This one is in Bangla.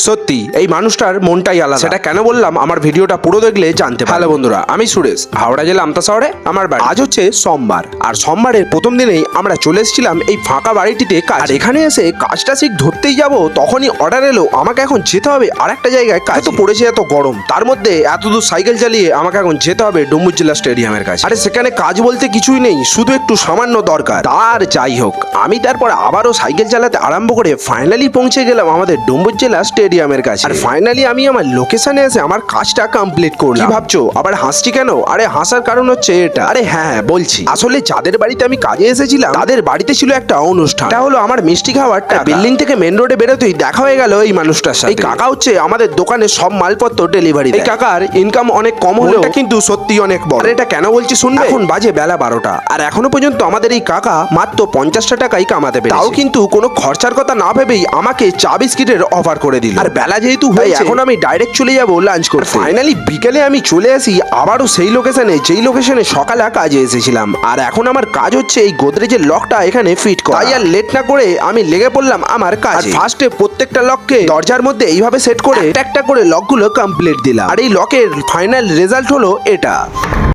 সত্যি এই মানুষটার মনটাই আলাদা। সেটা কেন বললাম আমার ভিডিওটা পুরো দেখলে জানতে পারবে। হ্যালো বন্ধুরা, আমি সুরেশ, হাওড়া জেলা আমতা শহরে আমার বাড়ি। আজ হচ্ছে সোমবার, আর সোমবারের প্রথম দিনেই আমরা চলে এসেছিলাম এই ফাঁকা বাড়িটিতে কাজ। আর এখানে এসে কাজটা ঠিক ধরতেই যাব, তখনই অর্ডার এলো আমাকে এখন যেতে হবে আর একটা জায়গায়। কাজ তো পড়েছে এত গরম, তার মধ্যে এত দূর সাইকেল চালিয়ে আমাকে এখন যেতে হবে ডুমুর জেলা স্টেডিয়ামের কাছে। আরে সেখানে কাজ বলতে কিছুই নেই, শুধু একটু সামান্য দরকার। আর যাই হোক, আমি তারপর আবারও সাইকেল চালাতে আরম্ভ করে ফাইনালি পৌঁছে গেলাম আমাদের ডুমুর জেলা স্টেডিয়ামের কাছে। আর ফাইনালি আমি আমার লোকেশনে এসে আমার কাজটা কমপ্লিট করলাম। কি ভাবছো আবার হাসছি কেন? আরে হাসার কারণ হচ্ছে এটা। আরে হ্যাঁ বলছি, আসলে যাদের বাড়িতে আমি কাজে এসেছিলাম তাদের বাড়িতে ছিল একটা অনুষ্ঠান। এটা হলো আমার মিষ্টি খাওয়ার বিল্ডিং থেকে মেন রোডে বেরোতেই দেখা হয়ে গেল এই মানুষটার সাথে। এই কাকা হচ্ছে আমাদের দোকানে সব মালপত্র ডেলিভারি। এই কাকার ইনকাম অনেক কম হলেও কিন্তু সত্যি অনেক বড়। এটা কেন বলছি শুনবে। এখন বাজে বেলা 12টা, আর এখনো পর্যন্ত আমাদের এই কাকা মাত্র 50টা টাকাই কামাতে পেরেছে। তাও কিন্তু কোনো খরচার কথা না ভেবেই আমাকে চা বিস্কিটের অফার করে দিল। আর বেলা যেহেতু হয়েছে, এখন আমি ডাইরেক্ট চলে যাব লাঞ্চ করতে। ফাইনালি বিকেলে আমি চলে আসি আবারও সেই লোকেশনে যেই লোকেশনে সকালে কাজে এসেছিলাম। আর এখন আমার কাজ হচ্ছে এই গোদরেজের লকটা এখানে ফিট করা। তাই আর লেট না করে আমি লেগে পড়লাম আমার কাজে। ফার্স্টে প্রত্যেকটা লককে দরজার মধ্যে এইভাবে সেট করে একটা করে লকগুলো কমপ্লিট দিলাম। আর এই লকের ফাইনাল রেজাল্ট হলো এটা।